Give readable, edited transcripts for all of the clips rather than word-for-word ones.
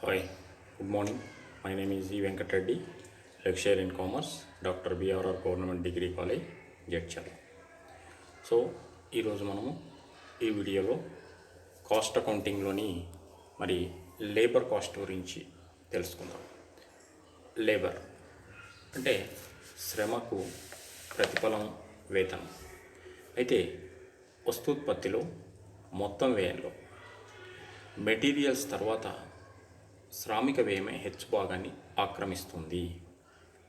Hi, good morning. My name is E. Venkat Reddy, lecturer in Commerce, Dr. BRR Government Degree College, Jadcherla. So ఈరోజు మనము ఈ వీడియోలో cost అకౌంటింగ్లోని మరి labour cost గురించి తెలుసుకుందాం. లేబర్ అంటే శ్రమకు ప్రతిఫలం వేతనం. అయితే వస్తూత్పత్తిలో మొత్తం వ్యయంలో మెటీరియల్స్ తర్వాత శ్రామిక వ్యయమే హెచ్చు భాగాన్ని ఆక్రమిస్తుంది.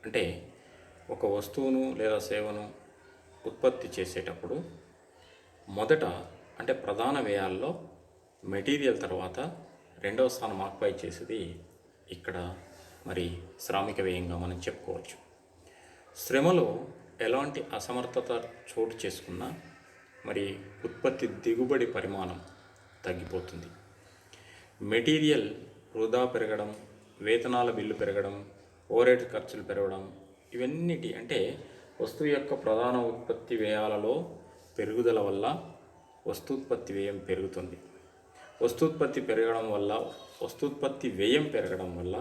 అంటే ఒక వస్తువును లేదా సేవను ఉత్పత్తి చేసేటప్పుడు మొదట అంటే ప్రధాన వ్యయాల్లో మెటీరియల్ తర్వాత రెండవ స్థానం ఆక్యుపై చేసేది ఇక్కడ మరి శ్రామిక వ్యయంగా మనం చెప్పుకోవచ్చు. శ్రమలో ఎలాంటి అసమర్థత చోటు చేసుకున్నా మరి ఉత్పత్తి దిగుబడి పరిమాణం తగ్గిపోతుంది. మెటీరియల్ వృధా పెరగడం, వేతనాల బిల్లు పెరగడం, ఓవర్ ఖర్చులు పెరగడం, ఇవన్నిటి అంటే వస్తువు యొక్క ప్రధాన ఉత్పత్తి వ్యయాలలో పెరుగుదల వల్ల వస్తూత్పత్తి వ్యయం పెరుగుతుంది. వస్తూత్పత్తి వ్యయం పెరగడం వల్ల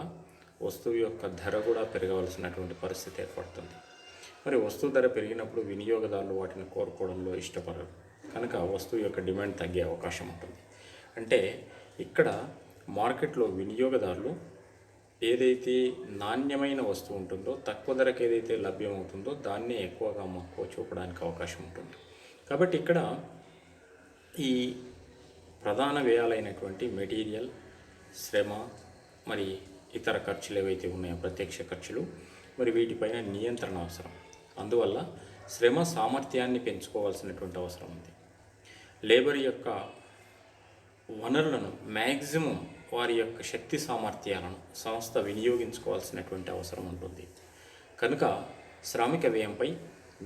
వస్తువు యొక్క ధర కూడా పెరగవలసినటువంటి పరిస్థితి ఏర్పడుతుంది. మరి వస్తువు ధర పెరిగినప్పుడు వినియోగదారులు వాటిని కోరుకోవడంలో ఇష్టపడరు, కనుక వస్తువు యొక్క డిమాండ్ తగ్గే అవకాశం ఉంటుంది. అంటే ఇక్కడ మార్కెట్లో వినియోగదారులు ఏదైతే నాణ్యమైన వస్తువు ఉంటుందో, తక్కువ ధరకు ఏదైతే లభ్యమవుతుందో దాన్నే ఎక్కువగా మక్కువ చూపడానికి అవకాశం ఉంటుంది. కాబట్టి ఇక్కడ ఈ ప్రధాన వ్యయాలైనటువంటి మెటీరియల్, శ్రమ, మరి ఇతర ఖర్చులు ఏవైతే ఉన్నాయో ప్రత్యక్ష ఖర్చులు, మరి వీటిపైన నియంత్రణ అవసరం. అందువల్ల శ్రమ సామర్థ్యాన్ని పెంచుకోవాల్సినటువంటి అవసరం ఉంది. లేబర్ యొక్క వనరులను మ్యాక్సిమం వారి యొక్క శక్తి సామర్థ్యాలను సంస్థ వినియోగించుకోవాల్సినటువంటి అవసరం ఉంటుంది. కనుక శ్రామిక వ్యయంపై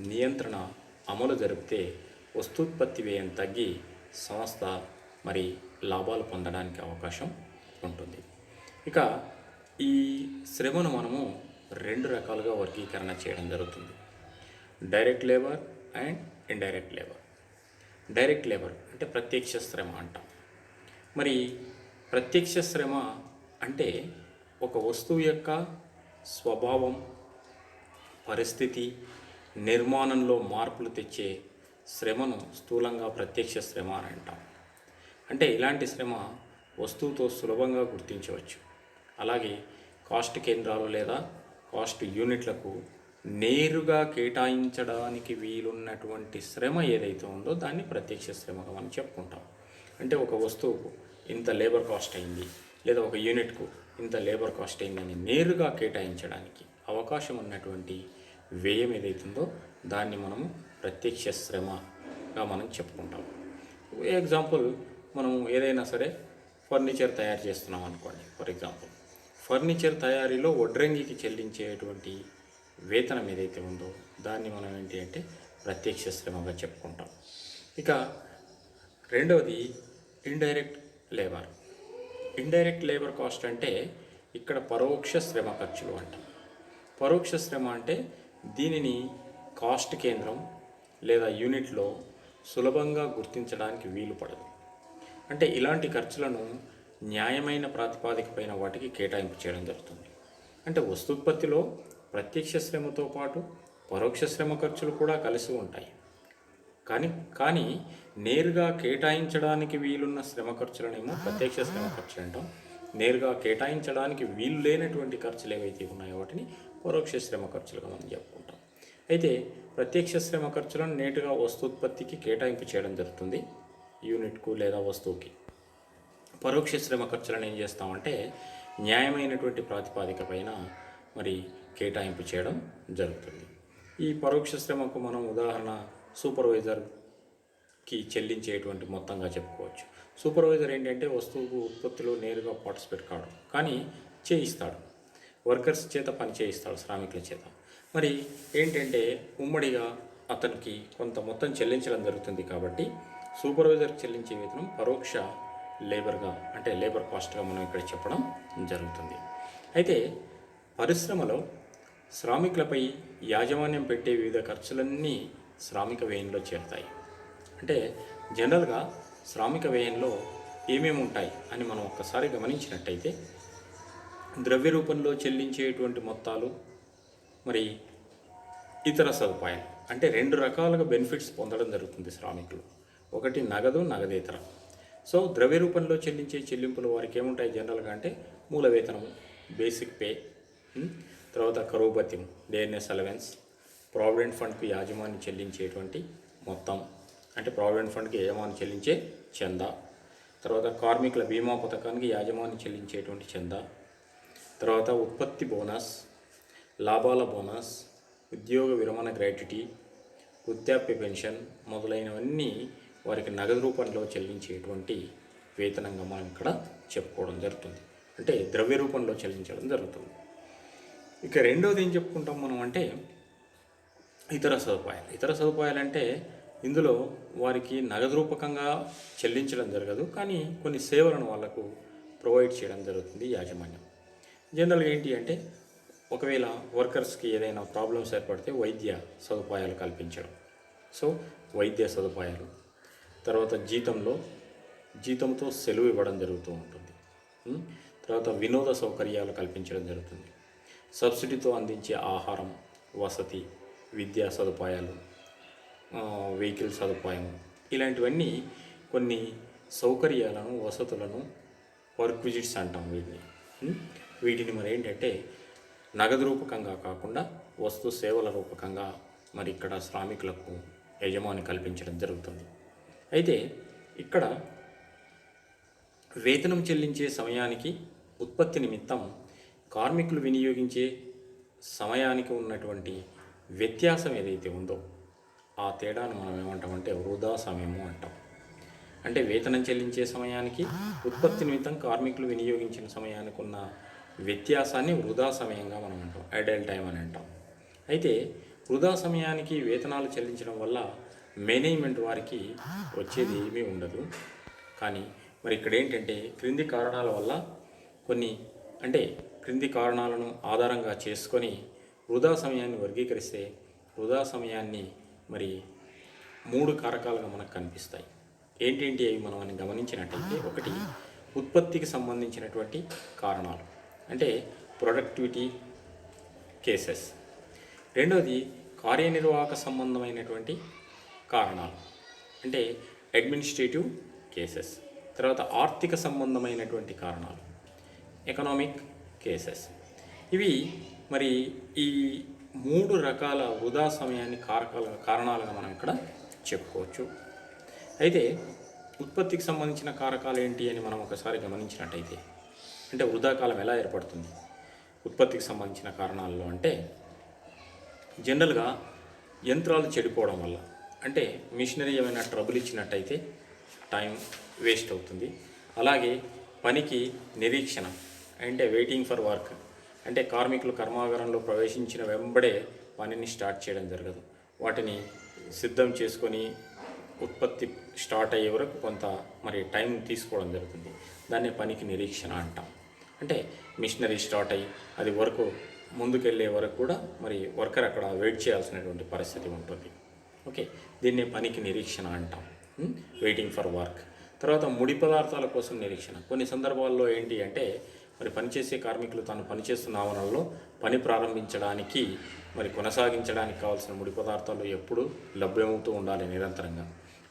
నియంత్రణ అమలు జరిపితే వస్తూత్పత్తి వ్యయం తగ్గి సంస్థ మరి లాభాలు పొందడానికి అవకాశం ఉంటుంది. ఇక ఈ శ్రమను మనము రెండు రకాలుగా వర్గీకరణ చేయడం జరుగుతుంది: direct labour and indirect labour. Direct labour అంటే ప్రత్యక్ష శ్రమ అంటాం. మరి ప్రత్యక్ష శ్రమ అంటే ఒక వస్తువు యొక్క స్వభావం, పరిస్థితి, నిర్మాణంలో మార్పులు తెచ్చే శ్రమను స్థూలంగా ప్రత్యక్ష శ్రమ అని అంటాం. అంటే ఇలాంటి శ్రమ వస్తువుతో సులభంగా గుర్తించవచ్చు. అలాగే కాస్ట్ కేంద్రాలు లేదా కాస్ట్ యూనిట్లకు నేరుగా కేటాయించడానికి వీలున్నటువంటి శ్రమ ఏదైతే ఉందో దాన్ని ప్రత్యక్ష శ్రమగా మనం చెప్పుకుంటాం. అంటే ఒక వస్తువుకు ఇంత లేబర్ కాస్ట్ అయింది, లేదా ఒక యూనిట్కు ఇంత లేబర్ కాస్ట్ అయిందని నేరుగా కేటాయించడానికి అవకాశం ఉన్నటువంటి వ్యయం ఏదైతుందో దాన్ని మనము ప్రత్యక్ష శ్రమగా మనం చెప్పుకుంటాం. ఎగ్జాంపుల్, మనం ఏదైనా సరే ఫర్నిచర్ తయారు చేస్తున్నాం అనుకోండి. ఫర్ ఎగ్జాంపుల్, ఫర్నిచర్ తయారీలో వడ్రంగికి చెల్లించేటువంటి వేతనం ఏదైతే ఉందో దాన్ని మనం ఏంటి అంటే ప్రత్యక్ష శ్రమగా చెప్పుకుంటాం. ఇక రెండవది indirect labour. Indirect labour cost అంటే ఇక్కడ పరోక్ష శ్రమ ఖర్చులు అంటాం. పరోక్ష శ్రమ అంటే దీనిని కాస్ట్ కేంద్రం లేదా యూనిట్లో సులభంగా గుర్తించడానికి వీలు పడదు. అంటే ఇలాంటి ఖర్చులను న్యాయమైన ప్రాతిపాదికపైన వాటికి కేటాయింపు చేయడం జరుగుతుంది. అంటే వస్తూత్పత్తిలో ప్రత్యక్ష శ్రమతో పాటు పరోక్ష శ్రమ ఖర్చులు కూడా కలిసి ఉంటాయి. కానీ నేరుగా కేటాయించడానికి వీలున్న శ్రమ ఖర్చులనేమో ప్రత్యక్ష శ్రమ ఖర్చులు అంటాం. నేరుగా కేటాయించడానికి వీలు లేనటువంటి ఖర్చులు ఏవైతే ఉన్నాయో వాటిని పరోక్ష శ్రమ ఖర్చులుగా మనం చెప్పుకుంటాం. అయితే ప్రత్యక్ష శ్రమ ఖర్చులను నేరుగా వస్తూత్పత్తికి కేటాయింపు చేయడం జరుగుతుంది, యూనిట్కు లేదా వస్తువుకి. పరోక్ష శ్రమ ఖర్చులను ఏం చేస్తామంటే న్యాయమైనటువంటి ప్రాతిపాదిక పైన మరి కేటాయింపు చేయడం జరుగుతుంది. ఈ పరోక్ష శ్రమకు మనం ఉదాహరణ సూపర్వైజర్కి చెల్లించేటువంటి మొత్తంగా చెప్పుకోవచ్చు. సూపర్వైజర్ ఏంటంటే వస్తువు ఉత్పత్తిలో నేరుగా పార్టిసిపేట్ కాడు, కానీ చేయిస్తాడు, వర్కర్స్ చేత పని చేయిస్తాడు, శ్రామికుల చేత. మరి ఏంటంటే ఉమ్మడిగా అతనికి కొంత మొత్తం చెల్లించడం జరుగుతుంది. కాబట్టి సూపర్వైజర్కి చెల్లించే వేతనం పరోక్ష లేబర్గా అంటే లేబర్ కాస్ట్గా మనం ఇక్కడ చెప్పడం జరుగుతుంది. అయితే పరిశ్రమలో శ్రామికులపై యాజమాన్యం పెట్టే వివిధ ఖర్చులన్నీ శ్రామిక వ్యయంలో చేరుతాయి. అంటే జనరల్గా శ్రామిక వ్యయంలో ఏమేమి ఉంటాయి అని మనం ఒక్కసారి గమనించినట్టయితే ద్రవ్య రూపంలో చెల్లించేటువంటి మొత్తాలు, మరి ఇతర సదుపాయాలు. అంటే రెండు రకాలుగా బెనిఫిట్స్ పొందడం జరుగుతుంది శ్రామికులు. ఒకటి నగదు, నగదేతర. సో ద్రవ్య రూపంలో చెల్లించే చెల్లింపులు వారికి ఏముంటాయి జనరల్గా అంటే మూల వేతనము, బేసిక్ పే, తర్వాత కరువు భత్యం, డిఎన్ఎస్ అలవెన్స్, ప్రావిడెంట్ ఫండ్కి యాజమాన్యం చెల్లించేటువంటి మొత్తం, అంటే ప్రావిడెంట్ ఫండ్కి యజమాని చెల్లించే చందా, తర్వాత కార్మికుల బీమా పథకానికి యాజమాన్యం చెల్లించేటువంటి చందా, తర్వాత ఉత్పత్తి బోనస్, లాభాల బోనస్, ఉద్యోగ విరమణ గ్రాట్యుటీ, వృద్ధాప్య పెన్షన్ మొదలైనవన్నీ వారికి నగదు రూపంలో చెల్లించేటువంటి వేతనంగా మనం ఇక్కడ చెప్పుకోవడం జరుగుతుంది. అంటే ద్రవ్య రూపంలో చెల్లించడం జరుగుతుంది. ఇక రెండవది ఏం చెప్పుకుంటాం మనం అంటే ఇతర సదుపాయాలు. ఇతర సదుపాయాలు అంటే ఇందులో వారికి నగదు రూపకంగా చెల్లించడం జరగదు, కానీ కొన్ని సేవలను వాళ్లకు ప్రొవైడ్ చేయడం జరుగుతుంది యాజమాన్యం. జనరల్గా ఏంటి అంటే ఒకవేళ వర్కర్స్కి ఏదైనా ప్రాబ్లమ్స్ ఏర్పడితే వైద్య సదుపాయాలు కల్పించడం. సో వైద్య సదుపాయాలు, తర్వాత జీతంతో సెలవు ఇవ్వడం జరుగుతూ ఉంటుంది. తర్వాత వినోద సౌకర్యాలు కల్పించడం జరుగుతుంది. సబ్సిడీతో అందించే ఆహారం, వసతి, విద్యా సదుపాయాలు, వెహికల్ సదుపాయం, ఇలాంటివన్నీ కొన్ని సౌకర్యాలను, వసతులను వర్క్ విజిట్స్ అంటాం వీటిని మరి ఏంటంటే నగదు రూపకంగా కాకుండా వస్తు సేవల రూపకంగా మరి ఇక్కడ శ్రామికులకు యజమాని కల్పించడం జరుగుతుంది. అయితే ఇక్కడ వేతనం చెల్లించే సమయానికి ఉత్పత్తి నిమిత్తం కార్మికులు వినియోగించే సమయానికి ఉన్నటువంటి వ్యత్యాసం ఏదైతే ఉందో ఆ తేడాను మనం ఏమంటామంటే వృధా సమయము అంటాం. అంటే వేతనం చెల్లించే సమయానికి ఉత్పత్తి నిమిత్తం కార్మికులు వినియోగించిన సమయానికి ఉన్న వ్యత్యాసాన్ని వృధా సమయంగా మనం అంటాం, ఐడల్ టైం అని అంటాం. అయితే వృధా సమయానికి వేతనాలు చెల్లించడం వల్ల మేనేజ్మెంట్ వారికి వచ్చేది ఏమీ ఉండదు. కానీ మరి ఇక్కడ ఏంటంటే క్రింది కారణాల వల్ల క్రింది కారణాలను ఆధారంగా చేసుకొని వృధా సమయాన్ని వర్గీకరిస్తే వృధా సమయాన్ని మరి 3 కారకాలుగా మనకు కనిపిస్తాయి. ఏంటేంటి అవి మనం అని గమనించినట్టయితే, ఒకటి ఉత్పత్తికి సంబంధించినటువంటి కారణాలు, అంటే ప్రొడక్టివిటీ కేసెస్. రెండోది కార్యనిర్వాహక సంబంధమైనటువంటి కారణాలు, అంటే అడ్మినిస్ట్రేటివ్ కేసెస్. తర్వాత ఆర్థిక సంబంధమైనటువంటి కారణాలు, ఎకనామిక్ కేసెస్. ఇవి మరి ఈ 3 రకాల వృధా సమయాన్ని కారణాలుగా మనం ఇక్కడ చెప్పుకోవచ్చు. అయితే ఉత్పత్తికి సంబంధించిన కారకాలు ఏంటి అని మనం ఒకసారి గమనించినట్టయితే, అంటే వృధా కాలం ఎలా ఏర్పడుతుంది ఉత్పత్తికి సంబంధించిన కారణాల్లో అంటే జనరల్గా యంత్రాలు చెడిపోవడం వల్ల, అంటే మిషనరీ ఏమైనా ట్రబుల్ ఇచ్చినట్టయితే టైం వేస్ట్ అవుతుంది. అలాగే పనికి నిరీక్షణ, అంటే వెయిటింగ్ ఫర్ వర్క్, అంటే కార్మికులు కర్మాగారంలో ప్రవేశించిన వెంబడే పనిని స్టార్ట్ చేయడం జరగదు. వాటిని సిద్ధం చేసుకొని ఉత్పత్తి స్టార్ట్ అయ్యే వరకు కొంత మరి టైం తీసుకోవడం జరుగుతుంది. దాన్ని పనికి నిరీక్షణ అంటాం. అంటే మిషనరీ స్టార్ట్ అయ్యి అది వరకు ముందుకెళ్ళే వరకు కూడా మరి వర్కర్ అక్కడ వెయిట్ చేయాల్సినటువంటి పరిస్థితి ఉంటుంది. ఓకే, దీన్నే పనికి నిరీక్షణ అంటాం, వెయిటింగ్ ఫర్ వర్క్. తర్వాత ముడి పదార్థాల కోసం నిరీక్షణ. కొన్ని సందర్భాల్లో ఏంటి అంటే మరి పనిచేసే కార్మికులు తాను పనిచేస్తున్న ఆవరణలో పని ప్రారంభించడానికి మరి కొనసాగించడానికి కావాల్సిన ముడి పదార్థాలు ఎప్పుడు లభ్యమవుతూ ఉండాలి నిరంతరంగా.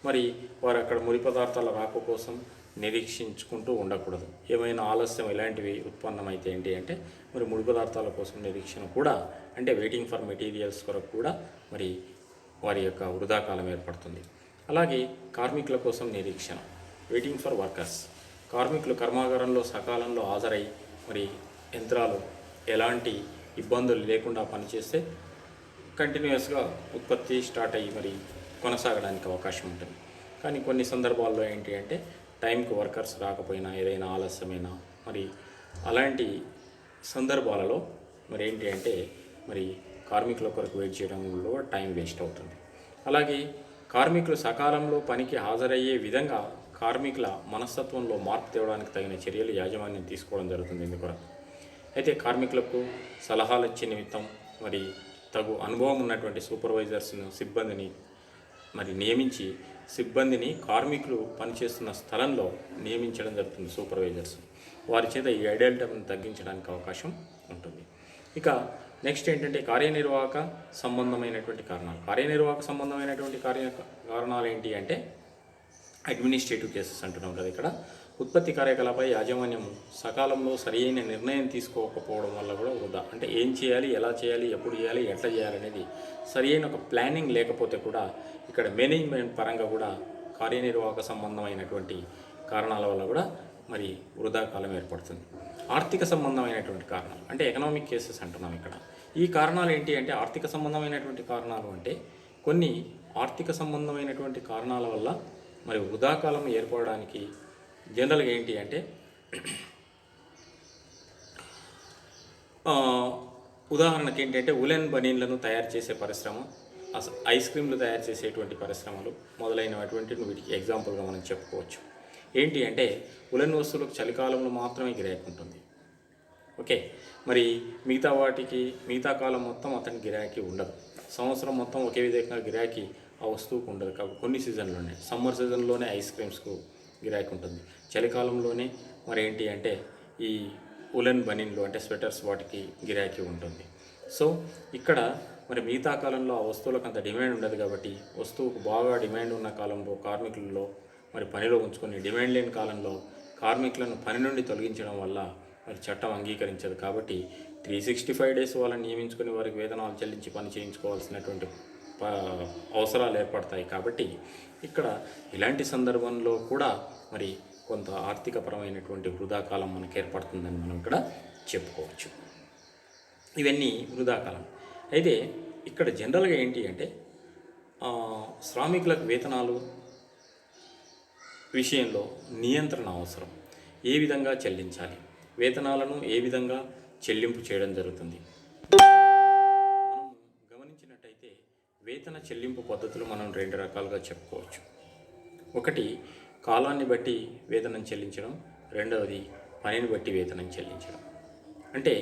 మరి వారు అక్కడ ముడి పదార్థాల రాక కోసం నిరీక్షించుకుంటూ ఉండకూడదు. ఏమైనా ఆలస్యం ఇలాంటివి ఉత్పన్నమైతే ఏంటి అంటే మరి ముడి పదార్థాల కోసం నిరీక్షణ కూడా, అంటే వెయిటింగ్ ఫర్ మెటీరియల్స్ కొరకు కూడా మరి వారి యొక్క వృధాకాలం ఏర్పడుతుంది. అలాగే కార్మికుల కోసం నిరీక్షణ, వెయిటింగ్ ఫర్ వర్కర్స్. కార్మికులు కర్మాగారంలో సకాలంలో హాజరై మరి యంత్రాలు ఎలాంటి ఇబ్బందులు లేకుండా పనిచేస్తే కంటిన్యూస్గా ఉత్పత్తి స్టార్ట్ అయ్యి మరి కొనసాగడానికి అవకాశం ఉంటుంది. కానీ కొన్ని సందర్భాల్లో ఏంటి అంటే టైంకి వర్కర్స్ రాకపోయినా, ఏదైనా ఆలస్యమైనా మరి అలాంటి సందర్భాలలో మరి ఏంటి అంటే మరి కార్మికుల కొరకు వెయిట్ చేయడంలో టైం వేస్ట్ అవుతుంది. అలాగే కార్మికులు సకాలంలో పనికి హాజరయ్యే విధంగా కార్మికుల మనస్తత్వంలో మార్పు తేవడానికి తగిన చర్యలు యాజమాన్యం తీసుకోవడం జరుగుతుంది ఇందుకొరకు. అయితే కార్మికులకు సలహాలు ఇచ్చే నిమిత్తం మరి తగు అనుభవం ఉన్నటువంటి సూపర్వైజర్స్ను, సిబ్బందిని మరి నియమించి సిబ్బందిని కార్మికులు పనిచేస్తున్న స్థలంలో నియమించడం జరుగుతుంది, సూపర్వైజర్స్. వారి చేత ఈ ఐడియల్ టైంను తగ్గించడానికి అవకాశం ఉంటుంది. ఇక నెక్స్ట్ ఏంటంటే కార్యనిర్వాహక సంబంధమైనటువంటి కారణాలు. కార్యనిర్వాహక సంబంధమైనటువంటి కారణాలు ఏంటి అంటే అడ్మినిస్ట్రేటివ్ కేసెస్ అంటున్నాం కదా. ఇక్కడ ఉత్పత్తి కార్యకలాపై యాజమాన్యం సకాలంలో సరైన నిర్ణయం తీసుకోకపోవడం వల్ల కూడా వృధా. అంటే ఏం చేయాలి, ఎలా చేయాలి, ఎప్పుడు చేయాలి, ఎట్లా చేయాలనేది సరైన ఒక ప్లానింగ్ లేకపోతే కూడా ఇక్కడ మేనేజ్మెంట్ పరంగా కూడా కార్యనిర్వాహక సంబంధమైనటువంటి కారణాల వల్ల కూడా మరి వృధా కాలం ఏర్పడుతుంది. ఆర్థిక సంబంధమైనటువంటి కారణాలు అంటే ఎకనామిక్ కేసెస్ అంటున్నాం ఇక్కడ. ఈ కారణాలు ఏంటి అంటే ఆర్థిక సంబంధమైనటువంటి కారణాలు అంటే కొన్ని ఆర్థిక సంబంధమైనటువంటి కారణాల వల్ల మరి వృధా కాలం ఏర్పడడానికి జనరల్గా ఏంటి అంటే ఉదాహరణకి ఏంటంటే ఉలెన్ బనీన్లను తయారు చేసే పరిశ్రమ, ఐస్ క్రీమ్లు తయారు చేసేటువంటి పరిశ్రమలు మొదలైనటువంటి వీటికి ఎగ్జాంపుల్గా మనం చెప్పుకోవచ్చు. ఏంటి అంటే ఉలెన్ వస్తువులకు చలికాలంలో మాత్రమే గిరాకీ ఉంటుంది. ఓకే, మరి మిగతా కాలం మొత్తం అతనికి గిరాకీ ఉండదు. సంవత్సరం మొత్తం ఒకే విధంగా గిరాకీ ఆ వస్తువుకు ఉండదు. కాబట్టి కొన్ని సీజన్లోనే, సమ్మర్ సీజన్లోనే ఐస్ క్రీమ్స్కు గిరాకీ ఉంటుంది, చలికాలంలోనే మరి ఏంటి అంటే ఈ ఉలెన్ బనీన్లు అంటే స్వెటర్స్ వాటికి గిరాకీ ఉంటుంది. సో ఇక్కడ మరి మిగతా కాలంలో ఆ వస్తువులకు అంత డిమాండ్ ఉండదు. కాబట్టి వస్తువుకు బాగా డిమాండ్ ఉన్న కాలంలో కార్మికులలో మరి పనిలో ఉంచుకొని డిమాండ్ లేని కాలంలో కార్మికులను పని నుండి తొలగించడం వల్ల మరి చట్టం అంగీకరించదు. కాబట్టి 365 డేస్ వాళ్ళని నియమించుకొని వారికి వేతనాలు చెల్లించి పని చేయించుకోవాల్సినటువంటి అవసరాలు ఏర్పడతాయి. కాబట్టి ఇక్కడ ఇలాంటి సందర్భంలో కూడా మరి కొంత ఆర్థికపరమైనటువంటి వృధాకాలం మనకు ఏర్పడుతుందని మనం ఇక్కడ చెప్పుకోవచ్చు. ఇవన్నీ వృధాకాలం. అయితే ఇక్కడ జనరల్గా ఏంటి అంటే శ్రామికులకు వేతనాలు విషయంలో నియంత్రణ అవసరం. ఏ విధంగా చెల్లించాలి, వేతనాలను ఏ విధంగా చెల్లింపు చేయడం జరుగుతుంది. మనం గమనించినట్టయితే వేతన చెల్లింపు పద్ధతులు మనం 2 రకాలుగా చెప్పుకోవచ్చు. ఒకటి కాలాన్ని బట్టి వేతనం చెల్లించడం, రెండవది పనిని బట్టి వేతనం చెల్లించడం. అంటే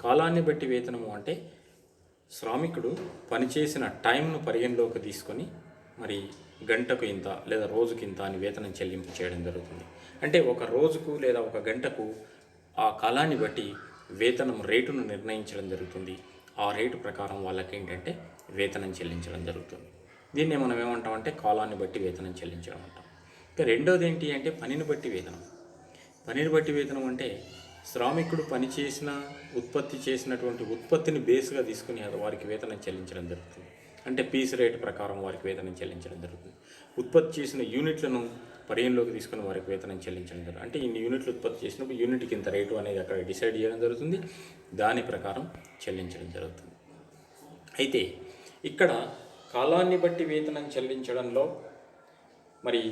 కాలాన్ని బట్టి వేతనము అంటే శ్రామికుడు పనిచేసిన టైంను పరిగణలోకి తీసుకొని మరి గంటకు ఇంత లేదా రోజుకి ఇంత అని వేతనం చెల్లింపు చేయడం జరుగుతుంది. అంటే ఒక రోజుకు లేదా ఒక గంటకు ఆ కాలాన్ని బట్టి వేతనం రేటును నిర్ణయించడం జరుగుతుంది. ఆ రేటు ప్రకారం వాళ్ళకి ఏంటంటే వేతనం చెల్లించడం జరుగుతుంది. దీన్ని మనం ఏమంటామంటే కాలాన్ని బట్టి వేతనం చెల్లించడం అంటాం. ఇక రెండోది ఏంటి అంటే పనిని బట్టి వేతనం. పనిని బట్టి వేతనం అంటే శ్రామికుడు పనిచేసిన ఉత్పత్తి చేసినటువంటి ఉత్పత్తిని బేస్గా తీసుకుని వారికి వేతనం చెల్లించడం జరుగుతుంది. అంటే పీస్ రేటు ప్రకారం వారికి వేతనం చెల్లించడం జరుగుతుంది. ఉత్పత్తి చేసిన యూనిట్లను పరిగణలోకి తీసుకుని వారికి వేతనం చెల్లించడం జరుగుతుంది. అంటే ఇన్ని యూనిట్లు ఉత్పత్తి చేసినప్పుడు యూనిట్కి ఇంత రేటు అనేది అక్కడ డిసైడ్ చేయడం జరుగుతుంది, దాని ప్రకారం చెల్లించడం జరుగుతుంది. అయితే ఇక్కడ కాలాన్ని బట్టి వేతనం చెల్లించడంలో మరి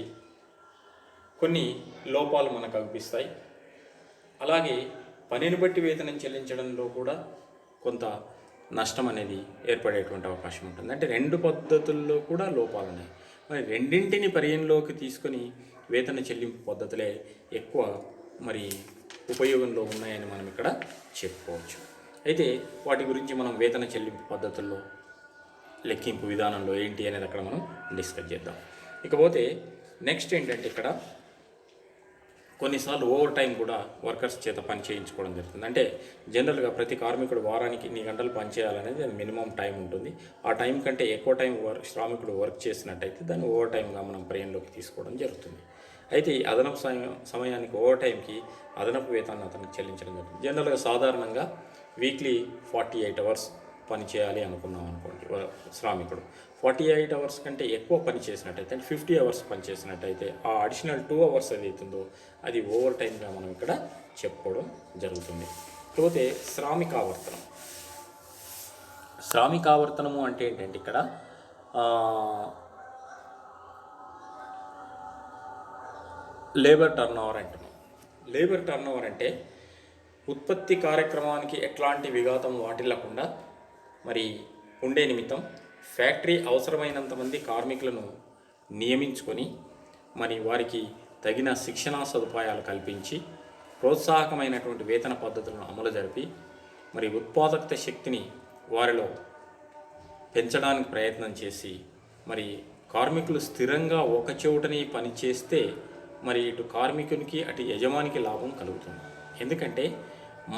కొన్ని లోపాలు మనకు కనిపిస్తాయి. అలాగే పనిని బట్టి వేతనం చెల్లించడంలో కూడా కొంత నష్టం అనేది ఏర్పడేటువంటి అవకాశం ఉంటుంది. అంటే 2 పద్ధతుల్లో కూడా లోపాలు ఉన్నాయి. మరి రెండింటిని పరిగణలోకి తీసుకొని వేతన చెల్లింపు పద్ధతులే ఎక్కువ మరి ఉపయోగంలో ఉన్నాయని మనం ఇక్కడ చెప్పుకోవచ్చు. అయితే వాటి గురించి మనం వేతన చెల్లింపు పద్ధతుల్లో లెక్కింపు విధానంలో ఏంటి అనేది అక్కడ మనం డిస్కస్ చేద్దాం. ఇకపోతే నెక్స్ట్ ఏంటంటే ఇక్కడ కొన్నిసార్లు ఓవర్ టైం కూడా వర్కర్స్ చేత పని చేయించుకోవడం జరుగుతుంది. అంటే జనరల్గా ప్రతి కార్మికుడు వారానికి ఇన్ని గంటలు పని చేయాలనేది అది మినిమం టైం ఉంటుంది. ఆ టైం కంటే ఎక్కువ టైం శ్రామికుడు వర్క్ చేసినట్టయితే దాన్ని ఓవర్ టైంగా మనం పరిగణలోకి తీసుకోవడం జరుగుతుంది. అయితే ఈ అదనపు సమయానికి ఓవర్ టైంకి అదనపు వేతనాన్ని అతనికి చెల్లించడం జరుగుతుంది. జనరల్గా సాధారణంగా వీక్లీ 48 అవర్స్ పని చేయాలి అనుకున్నాం అనుకోండి, శ్రామికుడు 48 అవర్స్ కంటే ఎక్కువ పని చేసినట్టయితే అంటే 50 అవర్స్ పని చేసినట్టయితే ఆ అడిషనల్ 2 అవర్స్ ఏదైతుందో అది ఓవర్ టైంగా మనం ఇక్కడ చెప్పుకోవడం జరుగుతుంది. కాకపోతే శ్రామికావర్తనము అంటే ఏంటంటే ఇక్కడ లేబర్ టర్న్ ఓవర్ అంటున్నాం. లేబర్ టర్న్ ఓవర్ అంటే ఉత్పత్తి కార్యక్రమానికి ఎట్లాంటి విఘాతం వాటిల్లకుండా మరి ఉండే నిమిత్తం ఫ్యాక్టరీ అవసరమైనంత మంది కార్మికులను నియమించుకొని మరి వారికి తగిన శిక్షణా సదుపాయాలు కల్పించి ప్రోత్సాహకమైనటువంటి వేతన పద్ధతులను అమలు జరిపి మరి ఉత్పాదకత శక్తిని వారిలో పెంచడానికి ప్రయత్నం చేసి మరి కార్మికులు స్థిరంగా ఒక చోటని పని చేస్తే మరి ఇటు కార్మికునికి అటు యజమానికి లాభం కలుగుతుంది. ఎందుకంటే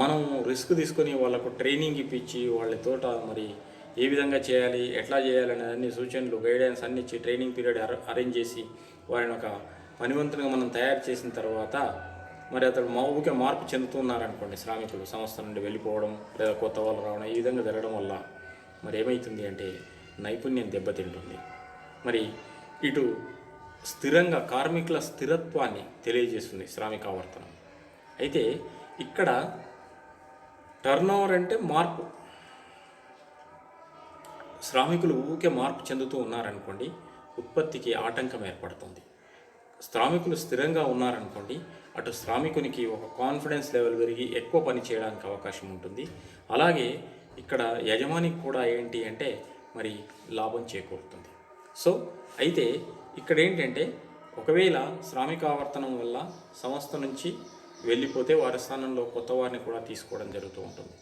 మనం రిస్క్ తీసుకొని వాళ్ళకు ట్రైనింగ్ ఇప్పించి వాళ్ళతోట మరి ఏ విధంగా చేయాలి, ఎట్లా చేయాలి అనే అన్ని సూచనలు, గైడెన్స్ అన్ని ఇచ్చి ట్రైనింగ్ పీరియడ్ అరేంజ్ చేసి వారిని ఒక పనివంతునిగా మనం తయారు చేసిన తర్వాత మరి అతడు ఊరికే మార్పు చెందుతున్నారనుకోండి, శ్రామికులు సంస్థ నుండి వెళ్ళిపోవడం లేదా కొత్త వాళ్ళు రావడం ఈ విధంగా జరగడం వల్ల మరి ఏమవుతుంది అంటే నైపుణ్యం దెబ్బతింటుంది. మరి ఇటు స్థిరంగా కార్మికుల స్థిరత్వాన్ని తెలియజేస్తుంది శ్రామిక ఆవర్తనం. అయితే ఇక్కడ టర్నోవర్ అంటే మార్పు. శ్రామికులు ఊరికే మార్పు చెందుతూ ఉన్నారనుకోండి, ఉత్పత్తికి ఆటంకం ఏర్పడుతుంది. శ్రామికులు స్థిరంగా ఉన్నారనుకోండి, అటు శ్రామికునికి ఒక కాన్ఫిడెన్స్ లెవెల్ పెరిగి ఎక్కువ పని చేయడానికి అవకాశం ఉంటుంది. అలాగే ఇక్కడ యజమానికి కూడా ఏంటి అంటే మరి లాభం చేకూరుతుంది. సో అయితే ఇక్కడ ఏంటంటే ఒకవేళ శ్రామిక ఆవర్తనం వల్ల సంస్థ నుంచి వెళ్ళిపోతే వారి స్థానంలో కొత్త వారిని కూడా తీసుకోవడం జరుగుతూ ఉంటుంది.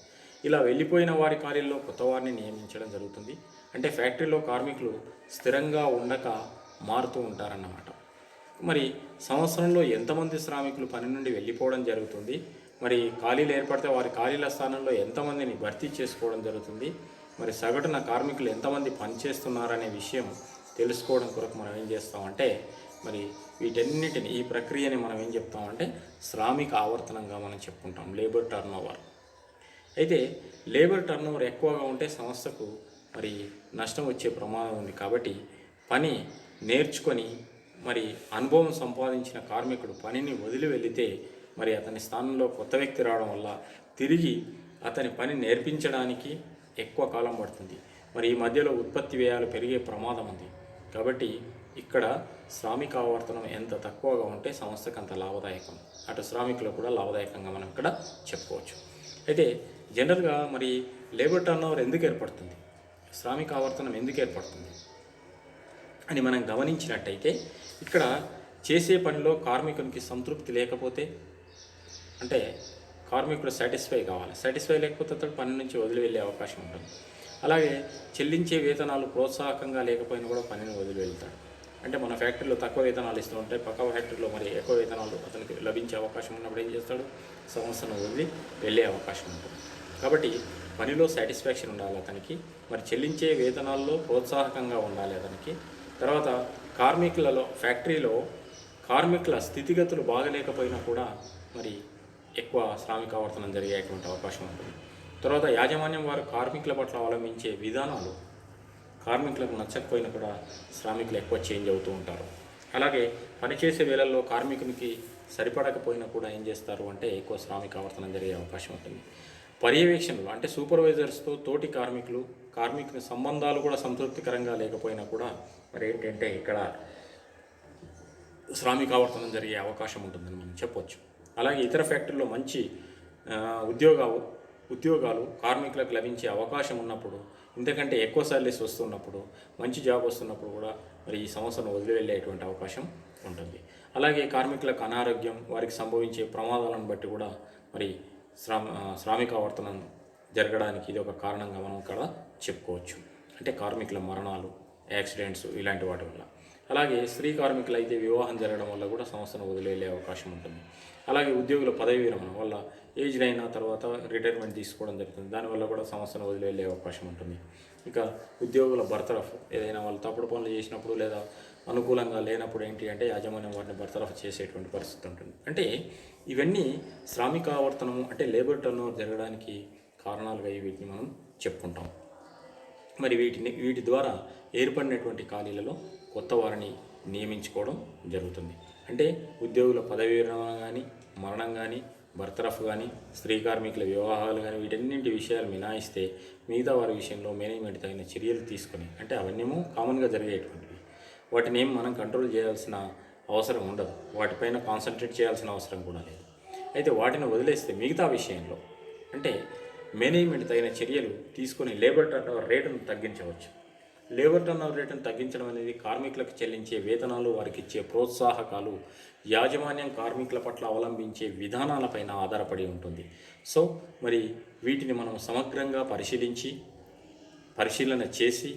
ఇలా వెళ్ళిపోయిన వారి ఖాళీల్లో కొత్త వారిని నియమించడం జరుగుతుంది. అంటే ఫ్యాక్టరీలో కార్మికులు స్థిరంగా ఉండక మారుతూ ఉంటారన్నమాట. మరి సంవత్సరంలో ఎంతమంది శ్రామికులు పని నుండి వెళ్ళిపోవడం జరుగుతుంది, మరి ఖాళీలు ఏర్పడితే వారి ఖాళీల స్థానంలో ఎంతమందిని భర్తీ చేసుకోవడం జరుగుతుంది, మరి సగటున కార్మికులు ఎంతమంది పనిచేస్తున్నారనే విషయం తెలుసుకోవడం కొరకు మనం ఏం చేస్తామంటే మరి వీటన్నిటిని ఈ ప్రక్రియని మనం ఏం చెప్తామంటే శ్రామిక ఆవర్తనంగా మనం చెప్పుకుంటాం, లేబర్ టర్నోవర్. అయితే లేబర్ టర్నోవర్ ఎక్కువగా ఉంటే సంస్థకు మరి నష్టం వచ్చే ప్రమాదం ఉంది. కాబట్టి పని నేర్చుకొని మరి అనుభవం సంపాదించిన కార్మికుడు పనిని వదిలి వెళితే మరి అతని స్థానంలో కొత్త వ్యక్తి రావడం వల్ల తిరిగి అతని పని నేర్పించడానికి ఎక్కువ కాలం పడుతుంది. మరి ఈ మధ్యలో ఉత్పత్తి వ్యయాలు పెరిగే ప్రమాదం ఉంది. కాబట్టి ఇక్కడ శ్రామిక ఆవర్తనం ఎంత తక్కువగా ఉంటే సంస్థకు అంత లాభదాయకం, అటు శ్రామికులకు కూడా లాభదాయకంగా మనం ఇక్కడ చెప్పుకోవచ్చు. అయితే జనరల్గా మరి లేబర్ టర్నోవర్ ఎందుకు ఏర్పడుతుంది, శ్రామిక ఆవర్తనం ఎందుకు ఏర్పడుతుంది అని మనం గమనించినట్టయితే ఇక్కడ చేసే పనిలో కార్మికునికి సంతృప్తి లేకపోతే, అంటే కార్మికుడు సాటిస్ఫై కావాలి, సాటిస్ఫై లేకపోతే అతడు పని నుంచి వదిలి వెళ్ళే అవకాశం ఉంటుంది. అలాగే చెల్లించే వేతనాలు ప్రోత్సాహకంగా లేకపోయినా కూడా పనిని వదిలి వెళ్తాడు. అంటే మన ఫ్యాక్టరీలో తక్కువ వేతనాలు ఇస్తూ ఉంటాయి, పక్క ఫ్యాక్టరీలో మరి ఎక్కువ వేతనాలు అతనికి లభించే అవకాశం ఉన్నప్పుడు ఏం చేస్తాడు, సంస్థను వదిలి వెళ్ళే అవకాశం ఉంటుంది. కాబట్టి పనిలో సాటిస్ఫాక్షన్ ఉండాలి అతనికి, మరి చెల్లించే వేతనాల్లో ప్రోత్సాహకంగా ఉండాలి అతనికి. తర్వాత కార్మికులలో ఫ్యాక్టరీలో కార్మికుల స్థితిగతులు బాగలేకపోయినా కూడా మరి ఎక్కువ శ్రామిక ఆవర్తనం జరిగేటువంటి అవకాశం ఉంటుంది. తర్వాత యాజమాన్యం వారు కార్మికుల పట్ల అవలంబించే విధానాలు కార్మికులకు నచ్చకపోయినా కూడా శ్రామికులు ఎక్కువ చేంజ్ అవుతూ ఉంటారు. అలాగే పనిచేసే వేళల్లో కార్మికునికి సరిపడకపోయినా కూడా ఏం చేస్తారు అంటే ఎక్కువ శ్రామిక ఆవర్తనం జరిగే అవకాశం ఉంటుంది. పర్యవేక్షణలు అంటే సూపర్వైజర్స్తో తోటి కార్మికుని సంబంధాలు కూడా సంతృప్తికరంగా లేకపోయినా కూడా మరి ఏంటంటే ఇక్కడ శ్రామిక ఆవర్తనం జరిగే అవకాశం ఉంటుందని మనం చెప్పవచ్చు. అలాగే ఇతర ఫ్యాక్టరీలో మంచి ఉద్యోగాలు కార్మికులకు లభించే అవకాశం ఉన్నప్పుడు, ఇంతకంటే ఎక్కువ సాలరీస్ వస్తున్నప్పుడు, మంచి జాబ్ వస్తున్నప్పుడు కూడా మరి ఈ సంస్థను వదిలి వెళ్ళేటువంటి అవకాశం ఉంటుంది. అలాగే కార్మికులకు అనారోగ్యం, వారికి సంభవించే ప్రమాదాలను బట్టి కూడా మరి శ్రామిక ఆవర్తనం జరగడానికి ఇది ఒక కారణంగా మనం ఇక్కడ చెప్పుకోవచ్చు. అంటే కార్మికుల మరణాలు, యాక్సిడెంట్స్ ఇలాంటి వాటి వల్ల. అలాగే స్త్రీ కార్మికులు అయితే వివాహం జరగడం వల్ల కూడా సంస్థను వదిలి వెళ్ళే అవకాశం ఉంటుంది. అలాగే ఉద్యోగుల పదవి విరమణ వల్ల ఏజ్డ్ అయిన తర్వాత రిటైర్మెంట్ తీసుకోవడం జరుగుతుంది, దానివల్ల కూడా సంస్థను వదిలి వెళ్ళే అవకాశం ఉంటుంది. ఇక ఉద్యోగుల బర్తరఫ్, ఏదైనా వాళ్ళు తప్పుడు పనులు చేసినప్పుడు లేదా అనుకూలంగా లేనప్పుడు ఏంటి అంటే యాజమాన్యం వాటిని బర్తరఫ్ చేసేటువంటి పరిస్థితి ఉంటుంది. అంటే ఇవన్నీ శ్రామిక ఆవర్తనము అంటే లేబర్ టర్నోవర్ జరగడానికి కారణాలుగా వీటిని మనం చెప్పుకుంటాం. మరి వీటి ద్వారా ఏర్పడినటువంటి ఖాళీలలో కొత్త వారిని నియమించుకోవడం జరుగుతుంది. అంటే ఉద్యోగుల పదవి విరమణ కానీ, మరణం కానీ, బర్తరఫ్ కానీ, స్త్రీ కార్మికుల వివాహాలు కానీ వీటన్నింటి విషయాలు మినాయిస్తే మిగతా వారి విషయంలో మేనేజ్మెంట్ తగిన చర్యలు తీసుకొని, అంటే అవన్నీ కామన్గా జరిగేటువంటివి, వాటిని మనం కంట్రోల్ చేయాల్సిన అవసరం ఉండదు, వాటిపైన కాన్సన్ట్రేట్ చేయాల్సిన అవసరం కూడా లేదు. అయితే వాటిని వదిలేస్తే మిగతా విషయంలో అంటే మేనేజ్మెంట్ తగిన చర్యలు తీసుకొని లేబర్ టర్నోవర్ రేటును తగ్గించవచ్చు. లేబర్ టర్నోవర్ రేటును తగ్గించడం అనేది కార్మికులకు చెల్లించే వేతనాలు, వారికి ఇచ్చే ప్రోత్సాహకాలు, యాజమాన్యం కార్మికుల పట్ల అవలంబించే విధానాలపైన ఆధారపడి ఉంటుంది. సో మరి వీటిని మనం సమగ్రంగా పరిశీలన చేసి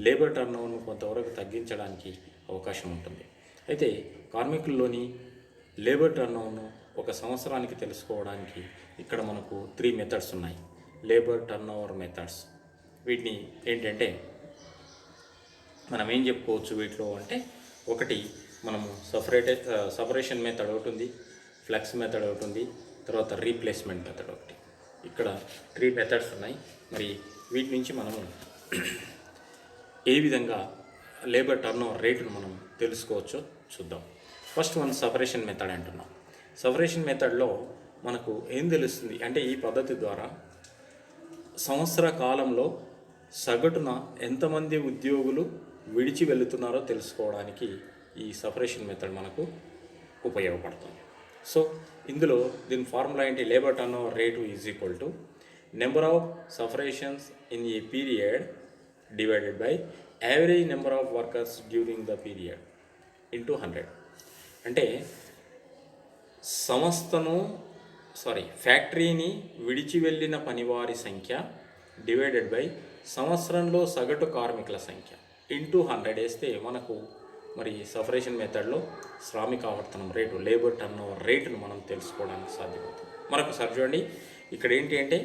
లేబర్ టర్నోవర్ను కొంతవరకు తగ్గించడానికి అవకాశం ఉంటుంది. అయితే కార్మికుల్లోని లేబర్ టర్నోవర్ను ఒక సంవత్సరానికి తెలుసుకోవడానికి ఇక్కడ మనకు 3 మెథడ్స్ ఉన్నాయి. Labour turnover methods. వీటిని ఏంటంటే మనం ఏం చెప్పుకోవచ్చు వీటిలో అంటే, ఒకటి మనము సపరేషన్ మెథడ్ ఒకటి ఉంది, ఫ్లెక్స్ మెథడ్ ఒకటి ఉంది, తర్వాత రీప్లేస్మెంట్ మెథడ్ ఒకటి. ఇక్కడ 3 మెథడ్స్ ఉన్నాయి. మరి వీటి నుంచి మనము ఏ విధంగా లేబర్ టర్నోవర్ రేటును మనం తెలుసుకోవచ్చో చూద్దాం. ఫస్ట్ మనం సపరేషన్ మెథడ్ అంటున్నాం. సపరేషన్ మెథడ్లో మనకు ఏం తెలుస్తుంది అంటే, ఈ పద్ధతి ద్వారా సంవత్సర కాలంలో సగటున ఎంతమంది ఉద్యోగులు విడిచి వెళుతున్నారో తెలుసుకోవడానికి ఈ సపరేషన్ మెథడ్ మనకు ఉపయోగపడుతుంది. సో ఇందులో దీని ఫార్ములా ఏంటి? Labour turnover rate is equal to number of separations in a period divided by average number of workers during the period into 100. అంటే ఫ్యాక్టరీని విడిచి వెళ్ళిన పనివారి సంఖ్య డివైడెడ్ బై సంవత్సరంలో సగటు కార్మికుల సంఖ్య ఇంటూ 100 వేస్తే మనకు మరి సపరేషన్ మెథడ్లో శ్రామిక ఆవర్తనం రేటు, లేబర్ టర్నోవర్ రేటును మనం తెలుసుకోవడానికి సాధ్యమవుతుంది. మరొకసారి చూడండి, ఇక్కడ ఏంటి అంటే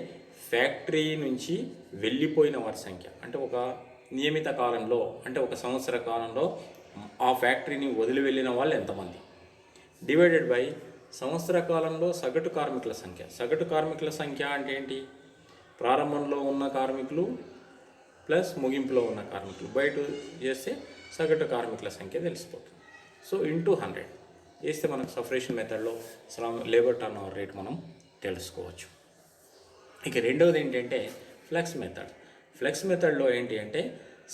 ఫ్యాక్టరీ నుంచి వెళ్ళిపోయిన వారి సంఖ్య, అంటే ఒక నియమిత కాలంలో అంటే ఒక సంవత్సర కాలంలో ఆ ఫ్యాక్టరీని వదిలి వెళ్ళిన వాళ్ళు ఎంతమంది, డివైడెడ్ బై సంవత్సర కాలంలో సగటు కార్మికుల సంఖ్య. సగటు కార్మికుల సంఖ్య అంటే ఏంటి? ప్రారంభంలో ఉన్న కార్మికులు ప్లస్ ముగింపులో ఉన్న కార్మికులు బయట చేస్తే సగటు కార్మికుల సంఖ్య తెలిసిపోతుంది. సో ఇంటూ 100 వేస్తే మనకు సపరేషన్ మెథడ్లో లేబర్ టర్నోవర్ రేట్ మనం తెలుసుకోవచ్చు. ఇక రెండవది ఏంటంటే ఫ్లెక్స్ మెథడ్. ఫ్లెక్స్ మెథడ్లో ఏంటి అంటే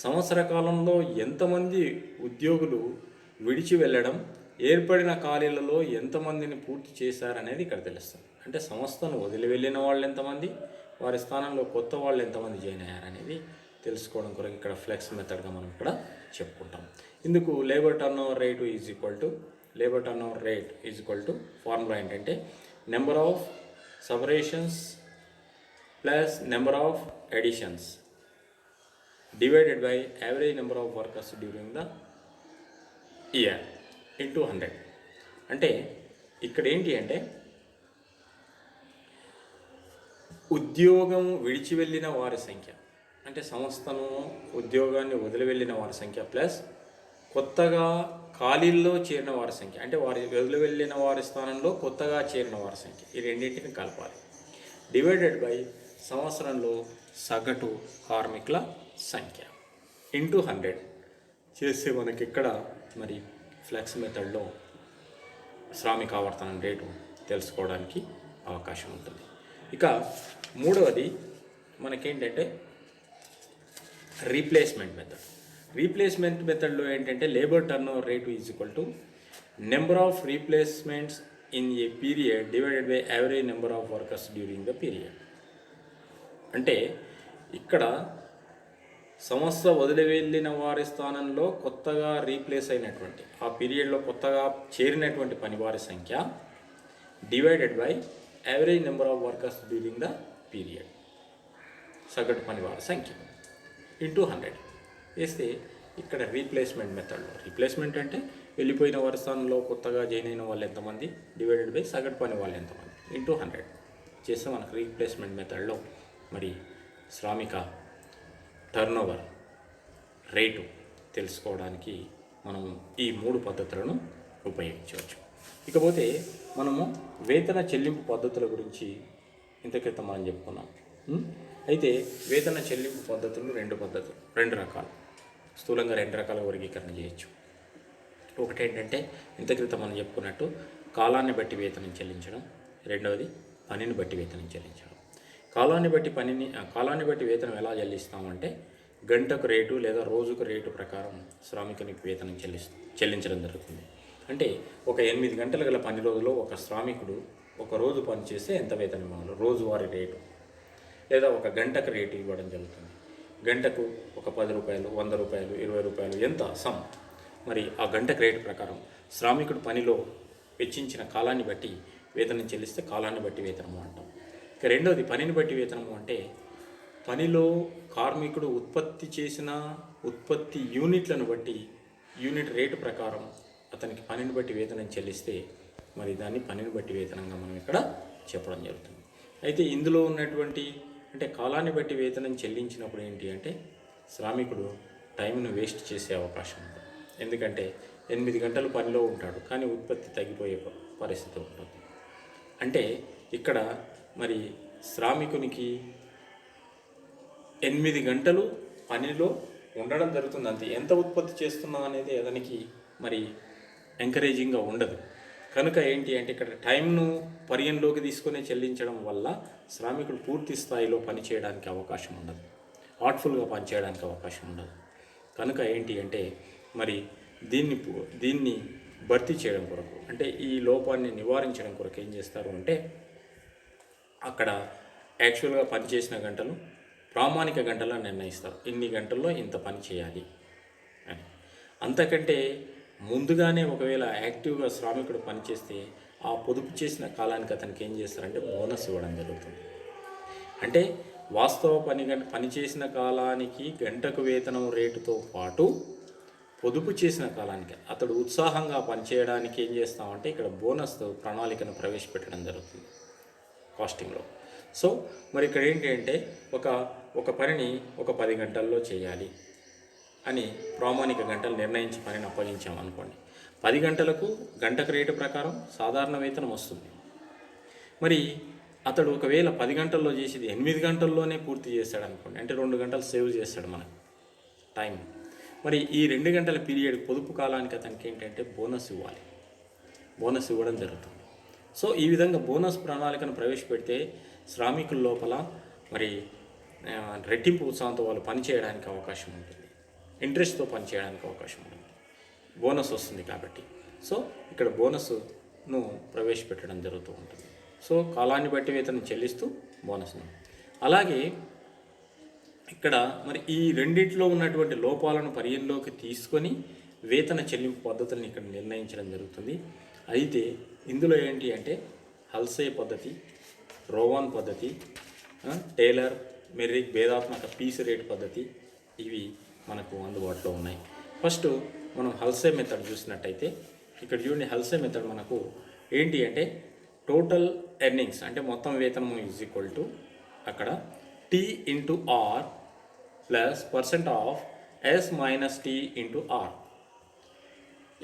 సంవత్సర కాలంలో ఎంతమంది ఉద్యోగులు విడిచి వెళ్ళడం, ఏర్పడిన ఖాళీలలో ఎంతమందిని పూర్తి చేశారనేది ఇక్కడ తెలుస్తుంది. అంటే సంస్థను వదిలి వెళ్ళిన వాళ్ళు ఎంతమంది, వారి స్థానంలో కొత్త వాళ్ళు ఎంతమంది జాయిన్ అయ్యారనేది తెలుసుకోవడం కొరకు ఇక్కడ ఫ్లెక్స్ మెథడ్గా మనం ఇక్కడ చెప్పుకుంటాం. ఇందుకు labour turnover rate is equal to formula ఏంటంటే number of separations plus number of additions divided by average number of workers during the year into 100. అంటే ఇక్కడ ఏంటి అంటే ఉద్యోగం విడిచి వెళ్ళిన వారి సంఖ్య, అంటే సంస్థను ఉద్యోగాన్ని వదిలి వెళ్ళిన వారి సంఖ్య ప్లస్ కొత్తగా ఖాళీల్లో చేరిన వారి సంఖ్య, అంటే వారి వదిలి వెళ్ళిన వారి స్థానంలో కొత్తగా చేరిన వారి సంఖ్య, ఈ రెండింటిని కలపాలి. డివైడెడ్ బై సంవత్సరంలో సగటు కార్మికుల సంఖ్య ఇంటూ 100 చేస్తే మనకి ఇక్కడ మరి ఫ్లెక్స్ మెథడ్లో శ్రామిక ఆవర్తనం రేటు తెలుసుకోవడానికి అవకాశం ఉంటుంది. ఇక మూడవది మనకేంటంటే రీప్లేస్మెంట్ మెథడ్. రీప్లేస్మెంట్ మెథడ్లో ఏంటంటే labour turnover rate is equal to number of replacements in a period divided by average number of workers during the period. అంటే ఇక్కడ సంస్థ వదిలి వెళ్ళిన వారి స్థానంలో కొత్తగా రీప్లేస్ అయినటువంటి ఆ పీరియడ్లో కొత్తగా చేరినటువంటి పనివారి సంఖ్య divided by average number of workers during the period, సగటు పనివారి సంఖ్య ఇంటూ 100 వేస్తే ఇక్కడ రీప్లేస్మెంట్ మెథడ్లో రీప్లేస్మెంట్ అంటే వెళ్ళిపోయిన వారి స్థానంలో కొత్తగా జాయిన్ అయిన వాళ్ళు ఎంతమంది డివైడెడ్ బై సగటు పని వాళ్ళు ఎంతమంది ఇంటూ 100 చేస్తే మనకు రీప్లేస్మెంట్ మెథడ్లో మరి శ్రామిక టర్నోవర్ రేటు తెలుసుకోవడానికి మనం ఈ 3 పద్ధతులను ఉపయోగించవచ్చు. ఇకపోతే మనము వేతన చెల్లింపు పద్ధతుల గురించి ఇంత క్రితం మనం చెప్పుకున్నాం. అయితే వేతన చెల్లింపు పద్ధతులు 2 రకాలు, స్థూలంగా 2 రకాల వర్గీకరణ చేయొచ్చు. ఒకటి ఏంటంటే ఇంత క్రితం మనం చెప్పుకున్నట్టు కాలాన్ని బట్టి వేతనం చెల్లించడం, రెండవది పనిని బట్టి వేతనం చెల్లించడం. కాలాన్ని బట్టి వేతనం ఎలా చెల్లిస్తామంటే గంటకు రేటు లేదా రోజుకు రేటు ప్రకారం శ్రామికునికి వేతనం చెల్లించడం జరుగుతుంది. అంటే ఒక 8 గంటల గల పని రోజులో ఒక శ్రామికుడు ఒక రోజు పని చేస్తే ఎంత వేతనం ఇవ్వాలి, రోజువారీ రేటు లేదా ఒక గంటకు రేటు ఇవ్వడం జరుగుతుంది. గంటకు ఒక 10 రూపాయలు, 100 రూపాయలు, 20 రూపాయలు ఎంత సమ్ మరి ఆ గంటకు రేటు ప్రకారం శ్రామికుడు పనిలో వెచ్చించిన కాలాన్ని బట్టి వేతనం చెల్లిస్తే కాలాన్ని బట్టి వేతనము అంటాం. ఇక రెండవది పనిని బట్టి వేతనము అంటే పనిలో కార్మికుడు ఉత్పత్తి చేసిన ఉత్పత్తి యూనిట్లను బట్టి యూనిట్ రేటు ప్రకారం అతనికి పనిని బట్టి వేతనం చెల్లిస్తే మరి దాన్ని పనిని బట్టి వేతనంగా మనం ఇక్కడ చెప్పడం జరుగుతుంది. అయితే ఇందులో ఉన్నటువంటి అంటే కాలాన్ని బట్టి వేతనం చెల్లించినప్పుడు ఏంటి అంటే శ్రామికుడు టైంను వేస్ట్ చేసే అవకాశం ఉంది. ఎందుకంటే 8 గంటలు పనిలో ఉంటాడు కానీ ఉత్పత్తి తగ్గిపోయే పరిస్థితి ఉంటుంది. అంటే ఇక్కడ మరి శ్రామికునికి 8 గంటలు పనిలో ఉండడం జరుగుతుంది. అంతే, ఎంత ఉత్పత్తి చేస్తున్నాం అనేది అతనికి మరి ఎంకరేజింగ్గా ఉండదు. కనుక ఏంటి అంటే ఇక్కడ టైంను పరిగణలోకి తీసుకొని చెల్లించడం వల్ల శ్రామికుడు పూర్తి స్థాయిలో పనిచేయడానికి అవకాశం ఉండదు, ఆర్ట్ఫుల్గా పనిచేయడానికి అవకాశం ఉండదు. కనుక ఏంటి అంటే మరి దీన్ని భర్తీ చేయడం కొరకు అంటే ఈ లోపాన్ని నివారించడం కొరకు ఏం చేస్తారు అంటే అక్కడ యాక్చువల్గా పనిచేసిన గంటలు ప్రామాణిక గంటలను నిర్ణయిస్తారు. ఇన్ని గంటల్లో ఇంత పని చేయాలి అని. అంతకంటే ముందుగానే ఒకవేళ యాక్టివ్గా శ్రామికుడు పనిచేస్తే ఆ పొదుపు చేసిన కాలానికి అతనికి ఏం చేస్తారంటే బోనస్ ఇవ్వడం జరుగుతుంది. అంటే వాస్తవ పనిచేసిన కాలానికి గంటకు వేతనం రేటుతో పాటు పొదుపు చేసిన కాలానికి అతడు ఉత్సాహంగా పనిచేయడానికి ఏం చేస్తామంటే ఇక్కడ బోనస్ ప్రణాళికను ప్రవేశపెట్టడం జరుగుతుంది కాస్టింగ్లో. సో మరి ఇక్కడ ఏంటి అంటే ఒక పనిని ఒక 10 గంటల్లో చేయాలి అని ప్రామాణిక గంటలు నిర్ణయించి పనిని అప్పగించామనుకోండి. 10 గంటలకు గంటకు రేటు ప్రకారం సాధారణ వేతనం వస్తుంది. మరి అతడు ఒకవేళ 10 గంటల్లో చేసేది 8 గంటల్లోనే పూర్తి చేస్తాడు అనుకోండి, అంటే 2 గంటలు సేవ్ చేస్తాడు మనకు టైం. మరి ఈ 2 గంటల పీరియడ్ పొదుపు కాలానికి అతనికి ఏంటంటే బోనస్ ఇవ్వడం జరుగుతుంది. సో ఈ విధంగా బోనస్ ప్రణాళికను ప్రవేశపెడితే శ్రామికుల లోపల మరి రెట్టింపు ఉత్సాహంతో వాళ్ళు పనిచేయడానికి అవకాశం ఉంటుంది, ఇంట్రెస్ట్తో పనిచేయడానికి అవకాశం ఉంటుంది, బోనస్ వస్తుంది కాబట్టి. సో ఇక్కడ బోనస్ను ప్రవేశపెట్టడం జరుగుతూ ఉంటుంది. సో కాలాన్ని బట్టి వేతనం చెల్లిస్తూ బోనస్ను. అలాగే ఇక్కడ మరి ఈ రెండింటిలో ఉన్నటువంటి లోపాలను పరిగణలోకి తీసుకొని వేతన చెల్లింపు పద్ధతులను ఇక్కడ నిర్ణయించడం జరుగుతుంది. అయితే ఇందులో ఏంటి అంటే హల్సే పద్ధతి, రోవాన్ పద్ధతి, టేలర్, మెర్రిక్ భేదాత్మక పీస్ రేట్ పద్ధతి ఇవి మనకు అందుబాటులో ఉన్నాయి. ఫస్ట్ మనం హల్సే మెథడ్ చూసినట్టయితే ఇక్కడ చూడండి, హల్సే మెథడ్ మనకు ఏంటి అంటే టోటల్ ఎర్నింగ్స్ అంటే మొత్తం వేతనం ఈజ్ ఈక్వల్ టు అక్కడ T into R plus % of S minus T into R.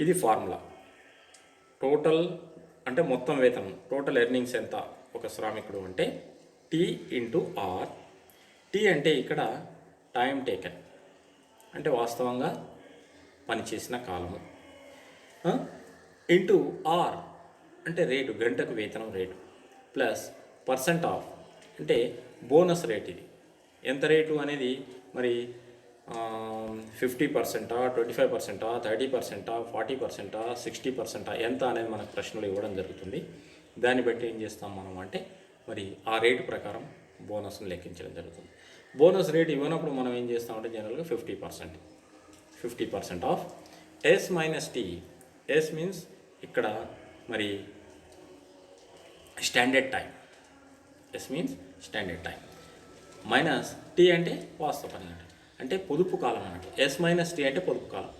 ఇది ఫార్ములా. టోటల్ అంటే మొత్తం వేతనం, టోటల్ ఎర్నింగ్స్ ఎంత ఒక శ్రామికుడు అంటే T ఇంటూ R. T అంటే ఇక్కడ టైం టేకెన్ అంటే వాస్తవంగా పనిచేసిన కాలము, ఇంటూ R అంటే రేటు, గంటకు వేతనం రేటు, ప్లస్ % ఆఫ్ అంటే బోనస్ రేట్. ఇది ఎంత రేటు అనేది మరి 50%, 25%, 30%, 40%, 60% ఎంత అనేది మనకు ప్రశ్నలు ఇవ్వడం జరుగుతుంది. దాన్ని బట్టి ఏం చేస్తాం మనం అంటే మరి ఆ రేటు ప్రకారం బోనస్ను లెక్కించడం జరుగుతుంది. బోనస్ రేట్ ఇవ్వనప్పుడు మనం ఏం చేస్తామంటే జనరల్గా 50% of S minus T. S means ఇక్కడ మరి standard time, S means standard time, minus T అంటే వాస్తవ పని అంటే పొదుపు కాలం అన్నట్టు. S మైనస్ T అంటే పొదుపు కాలం,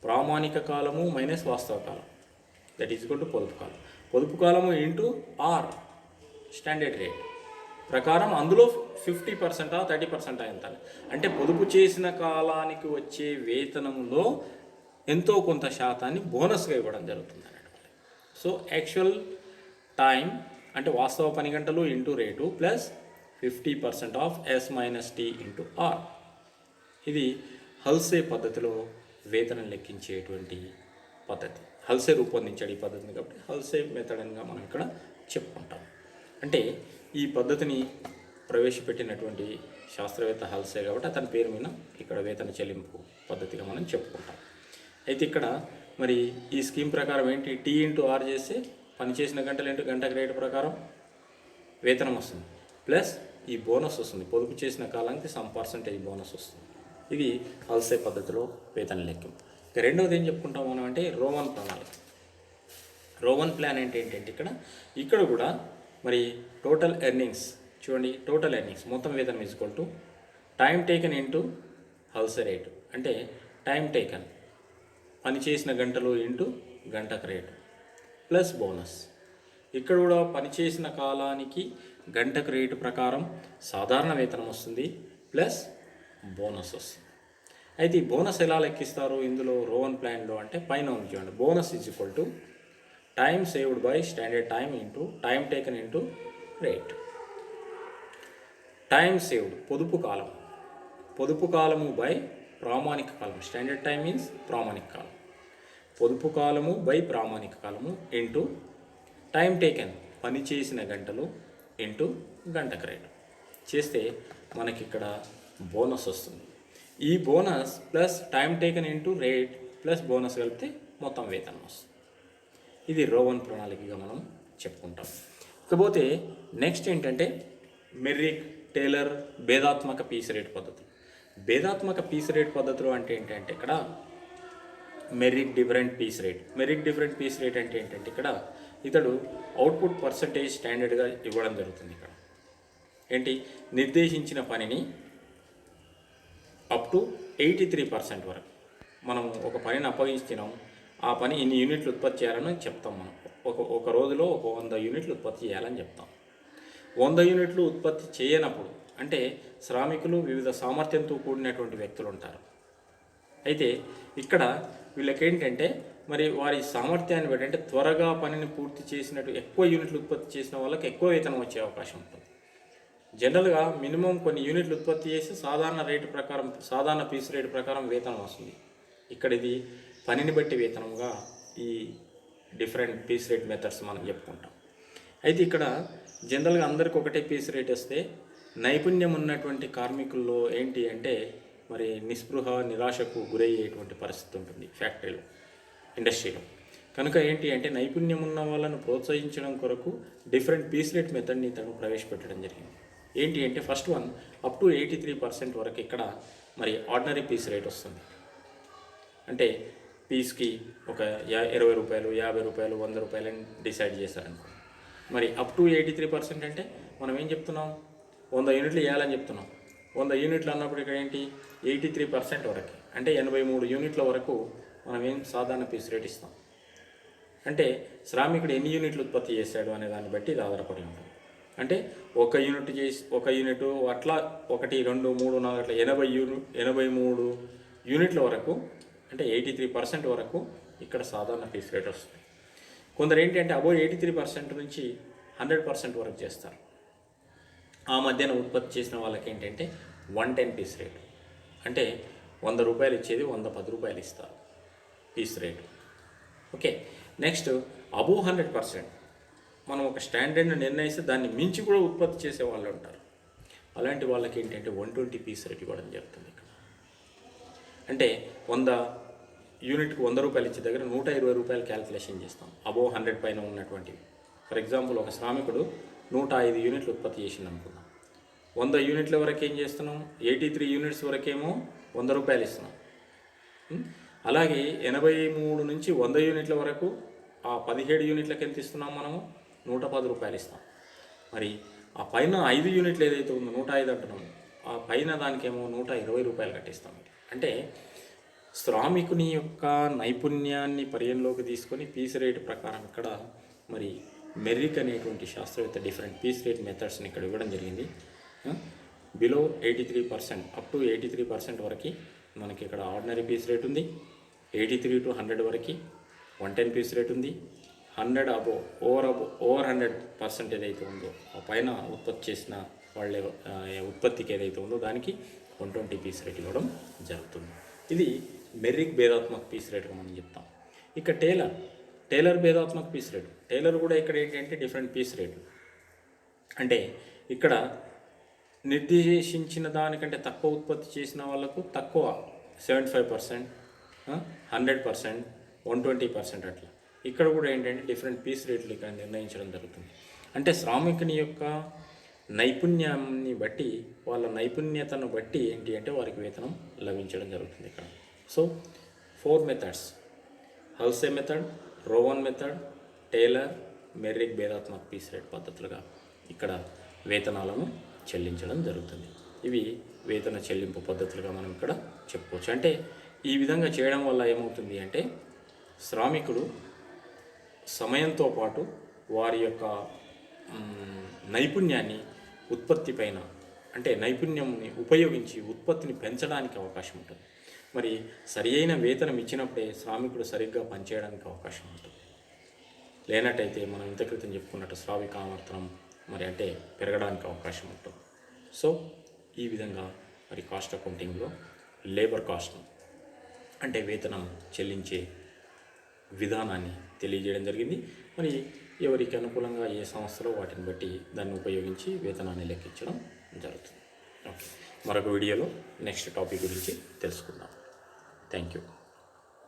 ప్రామాణిక కాలము మైనస్ వాస్తవ కాలం, దట్ ఈజ్ ఈక్వల్ టు పొదుపు కాలం. పొదుపు కాలము ఇంటూ R స్టాండర్డ్ రేట్ ప్రకారం అందులో 50% 30% ఎంత అంటే పొదుపు చేసిన కాలానికి వచ్చే వేతనంలో ఎంతో కొంత శాతాన్ని బోనస్గా ఇవ్వడం జరుగుతుంది అన్నట్టు. సో యాక్చువల్ టైం అంటే వాస్తవ పని గంటలు into rate plus 50% of S minus T into R. ఇది హల్సే పద్ధతిలో వేతనం లెక్కించేటువంటి పద్ధతి. హల్సే రూపొందించాడు ఈ పద్ధతిని కాబట్టి హల్సే మెథడ్గా మనం ఇక్కడ చెప్పుకుంటాం. అంటే ఈ పద్ధతిని ప్రవేశపెట్టినటువంటి శాస్త్రవేత్త హల్సే కాబట్టి అతని పేరు మీద ఇక్కడ వేతన చెల్లింపు పద్ధతిగా మనం చెప్పుకుంటాం. అయితే ఇక్కడ మరి ఈ స్కీమ్ ప్రకారం ఏంటి, T ఇంటూ R చేస్తే పనిచేసిన గంటలు ఇంటూ గంటకు రేటు ప్రకారం వేతనం వస్తుంది, ప్లస్ ఈ బోనస్ వస్తుంది, పొదుపు చేసిన కాలానికి సమ్ % బోనస్ వస్తుంది. ఇది హల్సే పద్ధతిలో వేతన లెక్కింపు. ఇక రెండవది ఏం చెప్పుకుంటాం మనం అంటే రోవన్ ప్రణాళిక. రోవన్ ప్లాన్ ఏంటంటే ఇక్కడ కూడా మరి టోటల్ ఎర్నింగ్స్ చూడండి, టోటల్ ఎర్నింగ్స్ మొత్తం వేతనం is equal to time taken into house rate, అంటే టైం టేకన్ పని చేసిన గంటలు ఇంటూ గంటకు రేటు ప్లస్ బోనస్. ఇక్కడ కూడా పనిచేసిన కాలానికి గంటకు రేటు ప్రకారం సాధారణ వేతనం వస్తుంది ప్లస్ బోనస్ వస్తుంది. అయితే ఈ బోనస్ ఎలా లెక్కిస్తారు ఇందులో రోవన్ ప్లాన్లో అంటే పైన ఉంది చూడండి, bonus is equal to time saved by standard time into time taken into rate. Time saved పొదుపు కాలము బై ప్రామాణిక కాలం, స్టాండర్డ్ టైం మీన్స్ ప్రామాణిక కాలం, పొదుపు కాలము బై ప్రామాణిక కాలము ఇంటూ టైం టేకెన్ పని చేసిన గంటలు ఇంటూ గంటకు రేటు చేస్తే మనకి ఇక్కడ బోనస్ వస్తుంది. ఈ bonus plus time taken into rate plus bonus కలిపితే మొత్తం వేతనం వస్తుంది. ఇది రోవన్ ప్రణాళికగా మనం చెప్పుకుంటాం. ఇకపోతే నెక్స్ట్ ఏంటంటే మెర్రిక్, టేలర్, భేదాత్మక పీస్ రేట్ పద్ధతులు. భేదాత్మక పీస్ రేట్ పద్ధతులు అంటే ఏంటంటే ఇక్కడ మెర్రిక్ డిఫరెంట్ పీస్ రేట్ అంటే ఏంటంటే ఇక్కడ ఇతడు అవుట్పుట్ పర్సంటేజ్ స్టాండర్డ్గా ఇవ్వడం జరుగుతుంది. ఇక్కడ ఏంటి నిర్దేశించిన పనిని అప్ టు 83% వరకు మనం ఒక పనిని అప్పగించినాం, ఆ పని ఇన్ని యూనిట్లు ఉత్పత్తి చేయాలని చెప్తాం. మనం ఒక రోజులో ఒక 100 యూనిట్లు ఉత్పత్తి చేయాలని చెప్తాం. 100 యూనిట్లు ఉత్పత్తి చేయనప్పుడు అంటే శ్రామికులు వివిధ సామర్థ్యంతో కూడినటువంటి వ్యక్తులు ఉంటారు. అయితే ఇక్కడ వీళ్ళకేంటంటే మరి వారి సామర్థ్యాన్ని బట్టి అంటే త్వరగా పనిని పూర్తి చేసినట్టు ఎక్కువ యూనిట్లు ఉత్పత్తి చేసిన వాళ్ళకి ఎక్కువ వేతనం వచ్చే అవకాశం ఉంటుంది. జనరల్గా మినిమం కొన్ని యూనిట్లు ఉత్పత్తి చేసి సాధారణ పీస్ రేటు ప్రకారం వేతనం వస్తుంది. ఇక్కడ ఇది పనిని బట్టి వేతనంగా ఈ డిఫరెంట్ పీస్ రేట్ మెథడ్స్ మనం చెప్పుకుంటాం. అయితే ఇక్కడ జనరల్గా అందరికీ ఒకటే పీస్ రేట్ వస్తే నైపుణ్యం ఉన్నటువంటి కార్మికుల్లో ఏంటి అంటే మరి నిస్పృహ నిరాశకు గురయ్యేటువంటి పరిస్థితి ఉంటుంది ఫ్యాక్టరీలో, ఇండస్ట్రీలో. కనుక ఏంటి అంటే నైపుణ్యం ఉన్న వాళ్ళను ప్రోత్సహించడం కొరకు డిఫరెంట్ పీస్ రేట్ మెథడ్ని తను ప్రవేశపెట్టడం జరిగింది. ఏంటి అంటే ఫస్ట్ వన్ అప్ టు 83% వరకు ఇక్కడ మరి ఆర్డినరీ పీస్ రేట్ వస్తుంది. అంటే పీస్కి ఒక 20 రూపాయలు, 50 రూపాయలు, 100 రూపాయలు అని డిసైడ్ చేశారనుకో. మరి అప్ టు 83% అంటే మనం ఏం చెప్తున్నాం, 100 యూనిట్లు వేయాలని చెప్తున్నాం. 100 యూనిట్లు అన్నప్పుడు ఇక్కడ ఏంటి 83% వరకు అంటే 83 యూనిట్ల వరకు మనం ఏం సాధారణ పీస్ రేట్ ఇస్తాం. అంటే శ్రామికుడు ఎన్ని యూనిట్లు ఉత్పత్తి చేశాడు అనే దాన్ని బట్టి ఇది ఆధారపడి ఉంటుంది. అంటే ఒక యూనిట్ అట్లా 1, 2, 3, 4 అట్లా 83 యూనిట్ల వరకు అంటే 83% వరకు ఇక్కడ సాధారణ పీస్ రేట్ వస్తుంది. కొందరు ఏంటి అంటే అబోవ్ 83% నుంచి 100% వరకు చేస్తారు. ఆ మధ్యన ఉత్పత్తి చేసిన వాళ్ళకి ఏంటంటే 110 పీస్ రేటు అంటే 100 రూపాయలు ఇచ్చేది 110 రూపాయలు ఇస్తారు piece rate. Okay, next above 100% మనం ఒక స్టాండర్డ్ని నిర్ణయిస్తే దాన్ని మించి కూడా ఉత్పత్తి చేసే వాళ్ళు ఉంటారు. అలాంటి వాళ్ళకి ఏంటంటే 120 పీస్ రేట్ ఇవ్వడం జరుగుతుంది. ఇక్కడ అంటే 100 యూనిట్కి 100 రూపాయలు ఇచ్చే దగ్గర 120 రూపాయలు క్యాల్కులేషన్ చేస్తాం అబోవ్ 100 పైన ఉన్నటువంటివి. ఫర్ ఎగ్జాంపుల్ ఒక శ్రామికుడు 105 యూనిట్లు ఉత్పత్తి చేసింది అనుకుందాం. 100 యూనిట్ల వరకు ఏం చేస్తున్నాం, 83 యూనిట్స్ వరకేమో 100 రూపాయలు ఇస్తున్నాం. అలాగే 83 నుంచి 100 యూనిట్ల వరకు ఆ 17 యూనిట్లకు ఎంత ఇస్తున్నాం మనము, 110 రూపాయలు ఇస్తాం. మరి ఆ పైన 5 యూనిట్లు ఏదైతే ఉందో 105 అంటున్నాము, ఆ పైన దానికేమో 120 రూపాయలు కట్టిస్తాం. అంటే శ్రామికుని యొక్క నైపుణ్యాన్ని పరిగణలోకి తీసుకొని పీస్ రేటు ప్రకారం ఇక్కడ మరి మెర్రిక్ అనేటువంటి శాస్త్రవేత్త డిఫరెంట్ పీస్ రేట్ మెథడ్స్ని ఇక్కడ ఇవ్వడం జరిగింది. బిలో 83% అప్ టు 83% వరకు మనకి ఇక్కడ ఆర్డినరీ పీస్ రేట్ ఉంది. 83 to 100 వరకు 110 పీస్ రేట్ ఉంది. 100 అబోవ్ ఓవర్ 100% ఏదైతే ఉందో ఆ పైన ఉత్పత్తి చేసిన వాళ్ళ ఉత్పత్తికి ఏదైతే ఉందో దానికి 120 పీస్ రేట్ ఇవ్వడం జరుగుతుంది. ఇది మెర్రిక్ భేదాత్మక పీస్ రేట్గా మనం చెప్తాం. ఇక టేలర్ భేదాత్మక పీస్ రేటు. టేలర్ కూడా ఇక్కడ ఏంటంటే డిఫరెంట్ పీస్ రేటు అంటే ఇక్కడ నిర్దేశించిన దానికంటే తక్కువ ఉత్పత్తి చేసిన వాళ్ళకు తక్కువ 75%, 100%, 120% అట్లా. ఇక్కడ కూడా ఏంటంటే డిఫరెంట్ పీస్ రేట్లు ఇక్కడ నిర్ణయించడం జరుగుతుంది. అంటే శ్రామికుని యొక్క నైపుణ్యాన్ని బట్టి వాళ్ళ నైపుణ్యతను బట్టి ఏంటి అంటే వారికి వేతనం లభించడం జరుగుతుంది ఇక్కడ. So 4 methods, Halsey method, Rowan method, Taylor, Merrick భేదాత్మక పీస్ రేట్ పద్ధతులుగా ఇక్కడ వేతనాలను చెల్లించడం జరుగుతుంది. ఇవి వేతన చెల్లింపు పద్ధతులుగా మనం ఇక్కడ చెప్పుకోవచ్చు. అంటే ఈ విధంగా చేయడం వల్ల ఏమవుతుంది అంటే శ్రామికుడు సమయంతో పాటు వారి యొక్క నైపుణ్యాన్ని ఉత్పత్తి పైన అంటే నైపుణ్యంని ఉపయోగించి ఉత్పత్తిని పెంచడానికి అవకాశం ఉంటుంది. మరి సరి అయిన వేతనం ఇచ్చినప్పుడే శ్రామికుడు సరిగ్గా పనిచేయడానికి అవకాశం ఉంటుంది. లేనట్టయితే మనం ఇంత క్రితం చెప్పుకున్నట్టు శ్రామికామర్తనం మరి అంటే పెరగడానికి అవకాశం ఉంటుంది. సో ఈ విధంగా మరి కాస్ట్ అకౌంటింగ్లో లేబర్ కాస్ట్ అంటే వేతనం చెల్లించే విధానాన్ని తెలియజేయడం జరిగింది. మరి ఎవరికి అనుకూలంగా ఏ సంస్థలో వాటిని బట్టి దాన్ని ఉపయోగించి వేతనాన్ని లెక్కించడం జరుగుతుంది. ఓకే, మరొక వీడియోలో నెక్స్ట్ టాపిక్ గురించి తెలుసుకుందాం. Thank you.